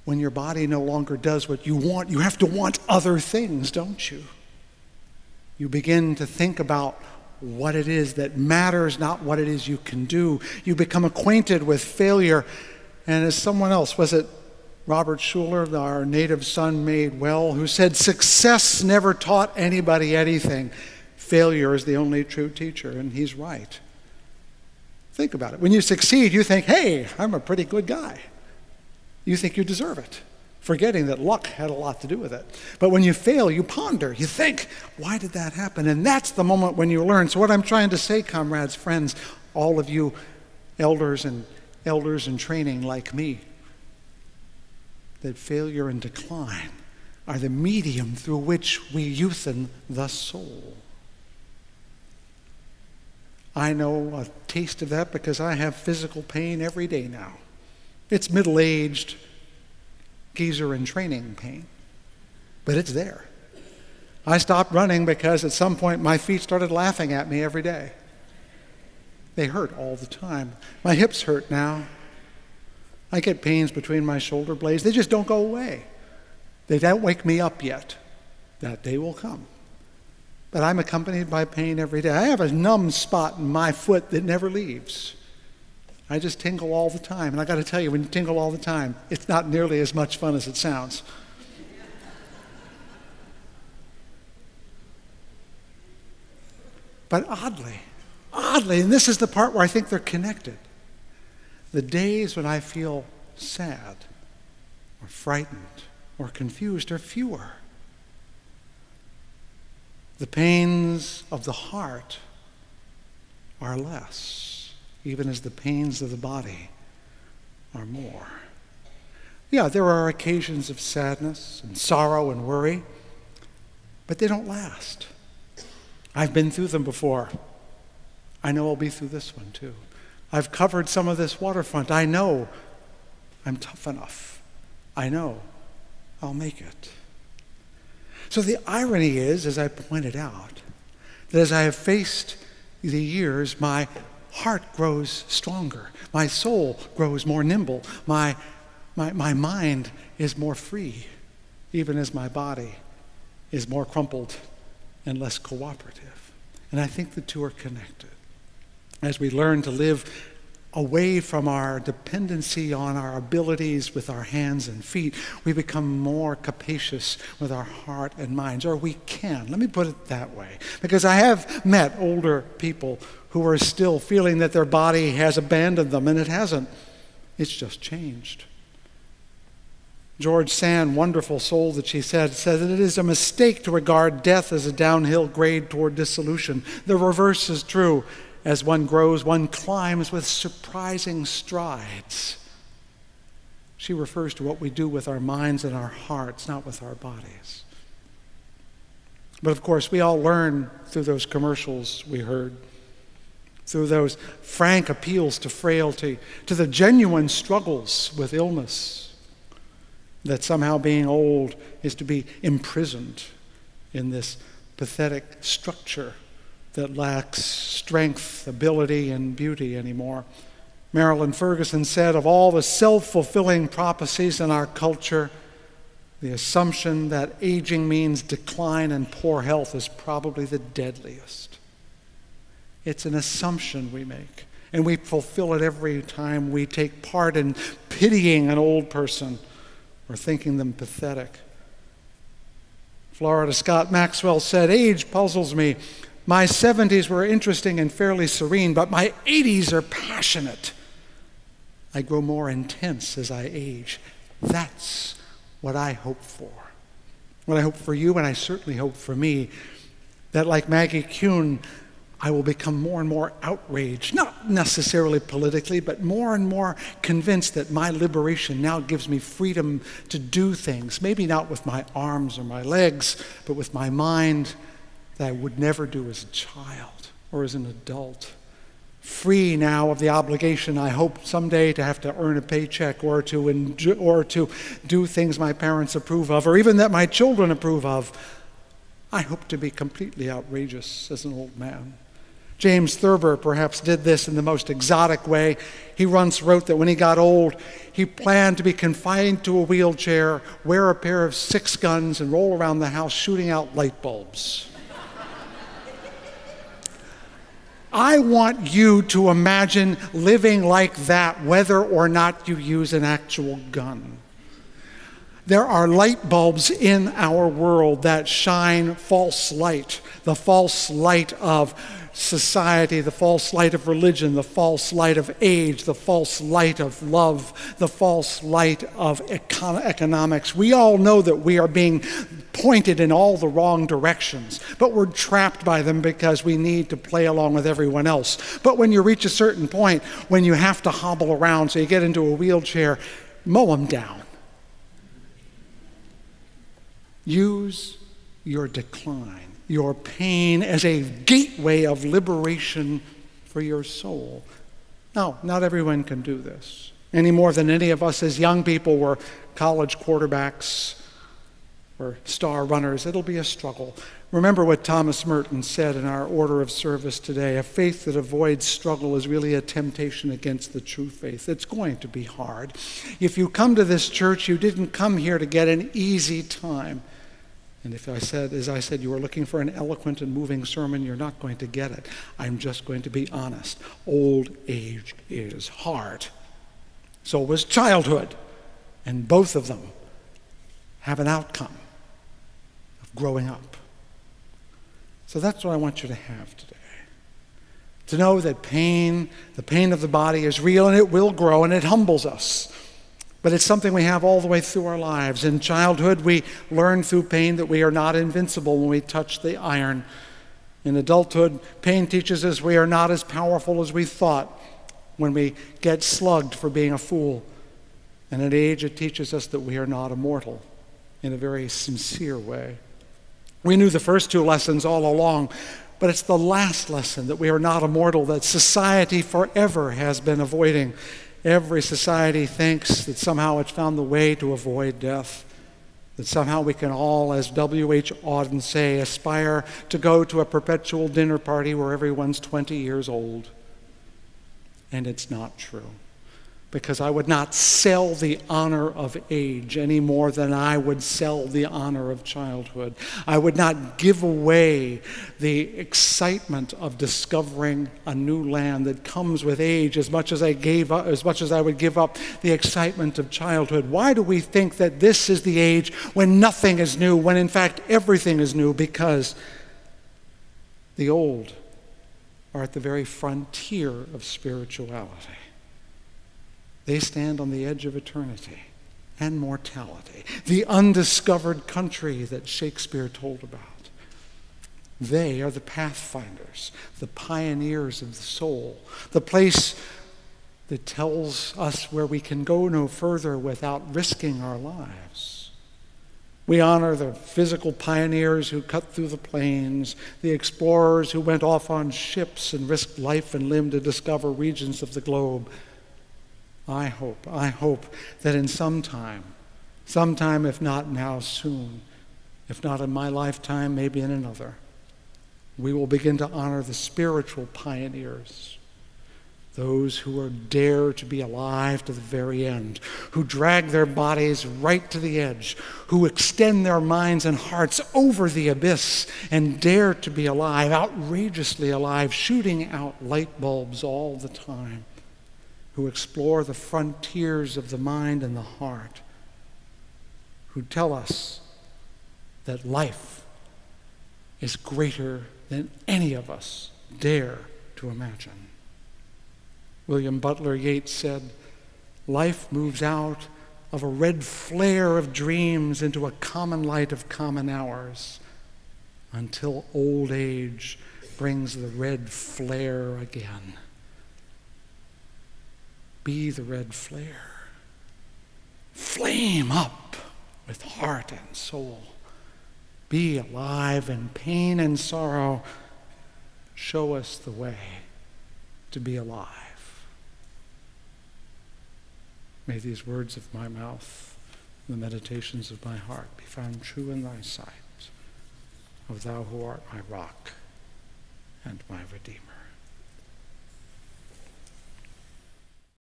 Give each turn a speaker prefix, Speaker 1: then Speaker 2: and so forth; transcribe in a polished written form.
Speaker 1: When your body no longer does what you want, you have to want other things, don't you? You begin to think about what it is that matters, not what it is you can do. You become acquainted with failure. And as someone else, was it Robert Schuller, our native son made well, who said, success never taught anybody anything. Failure is the only true teacher, and he's right. Think about it. When you succeed, you think, hey, I'm a pretty good guy. You think you deserve it, forgetting that luck had a lot to do with it. But when you fail, you ponder, you think, why did that happen? And that's the moment when you learn. So what I'm trying to say, comrades, friends, all of you elders in training like me, that failure and decline are the medium through which we youthen the soul. I know a taste of that because I have physical pain every day now. It's middle-aged geezer in training pain, but it's there. I stopped running because at some point my feet started laughing at me every day. They hurt all the time. My hips hurt now. I get pains between my shoulder blades. They just don't go away. They don't wake me up yet. That day will come. But I'm accompanied by pain every day. I have a numb spot in my foot that never leaves. I just tingle all the time. And I got to tell you, when you tingle all the time, it's not nearly as much fun as it sounds. But oddly, and this is the part where I think they're connected, the days when I feel sad or frightened or confused are fewer. The pains of the heart are less, even as the pains of the body are more. Yeah, there are occasions of sadness and sorrow and worry, but they don't last. I've been through them before. I know I'll be through this one too. I've covered some of this waterfront. I know I'm tough enough. I know I'll make it. So the irony is, as I pointed out, that as I have faced the years, my heart grows stronger. My soul grows more nimble. My mind is more free, even as my body is more crumpled and less cooperative. And I think the two are connected. As we learn to live away from our dependency on our abilities with our hands and feet, we become more capacious with our heart and minds, or we can. Let me put it that way. Because I have met older people who are still feeling that their body has abandoned them, and it hasn't. It's just changed. George Sand, wonderful soul that she said that it is a mistake to regard death as a downhill grade toward dissolution. The reverse is true. As one grows, one climbs with surprising strides. She refers to what we do with our minds and our hearts, not with our bodies. But of course, we all learn through those commercials we heard, through those frank appeals to frailty, to the genuine struggles with illness, that somehow being old is to be imprisoned in this pathetic structure that lacks strength, ability, and beauty anymore. Marilyn Ferguson said, of all the self-fulfilling prophecies in our culture, the assumption that aging means decline and poor health is probably the deadliest. It's an assumption we make, and we fulfill it every time we take part in pitying an old person or thinking them pathetic. Florida Scott Maxwell said, age puzzles me. My 70s were interesting and fairly serene, but my 80s are passionate. I grow more intense as I age. That's what I hope for. What I hope for you, and I certainly hope for me, that like Maggie Kuhn, I will become more and more outraged, not necessarily politically, but more and more convinced that my liberation now gives me freedom to do things, maybe not with my arms or my legs, but with my mind, that I would never do as a child or as an adult. Free now of the obligation, I hope someday, to have to earn a paycheck or to do things my parents approve of, or even that my children approve of. I hope to be completely outrageous as an old man. James Thurber perhaps did this in the most exotic way. He once wrote that when he got old, he planned to be confined to a wheelchair, wear a pair of 6 guns, and roll around the house shooting out light bulbs. I want you to imagine living like that, whether or not you use an actual gun. There are light bulbs in our world that shine false light, the false light of society, the false light of religion, the false light of age, the false light of love, the false light of economics. We all know that we are being pointed in all the wrong directions, but we're trapped by them because we need to play along with everyone else. But when you reach a certain point, when you have to hobble around, so you get into a wheelchair, mow them down. Use your decline, your pain, as a gateway of liberation for your soul. Now, not everyone can do this, any more than any of us as young people were college quarterbacks or star runners. It'll be a struggle. Remember what Thomas Merton said in our order of service today: a faith that avoids struggle is really a temptation against the true faith. It's going to be hard. If you come to this church, you didn't come here to get an easy time. And if I said, as I said, you were looking for an eloquent and moving sermon, you're not going to get it. I'm just going to be honest. Old age is hard. So was childhood. And both of them have an outcome of growing up. So that's what I want you to have today. To know that pain, the pain of the body, is real, and it will grow, and it humbles us. But it's something we have all the way through our lives. In childhood, we learn through pain that we are not invincible when we touch the iron. In adulthood, pain teaches us we are not as powerful as we thought when we get slugged for being a fool. And at age, it teaches us that we are not immortal in a very sincere way. We knew the first 2 lessons all along, but it's the last lesson, that we are not immortal, that society forever has been avoiding. Every society thinks that somehow it's found the way to avoid death, that somehow we can all, as W.H. Auden say, aspire to go to a perpetual dinner party where everyone's 20 years old. And it's not true. Because I would not sell the honor of age any more than I would sell the honor of childhood. I would not give away the excitement of discovering a new land that comes with age as much as I would give up the excitement of childhood. Why do we think that this is the age when nothing is new, when in fact everything is new? Because the old are at the very frontier of spirituality. They stand on the edge of eternity and mortality, the undiscovered country that Shakespeare told about. They are the pathfinders, the pioneers of the soul, the place that tells us where we can go no further without risking our lives. We honor the physical pioneers who cut through the plains, the explorers who went off on ships and risked life and limb to discover regions of the globe. I hope that in sometime, if not now, soon, if not in my lifetime, maybe in another, we will begin to honor the spiritual pioneers, those who dare to be alive to the very end, who drag their bodies right to the edge, who extend their minds and hearts over the abyss and dare to be alive, outrageously alive, shooting out light bulbs all the time, who explore the frontiers of the mind and the heart, who tell us that life is greater than any of us dare to imagine. William Butler Yeats said, "Life moves out of a red flare of dreams into a common light of common hours, until old age brings the red flare again." Be the red flare. Flame up with heart and soul. Be alive in pain and sorrow. Show us the way to be alive. May these words of my mouth and the meditations of my heart be found true in thy sight, O thou who art my rock and my Redeemer.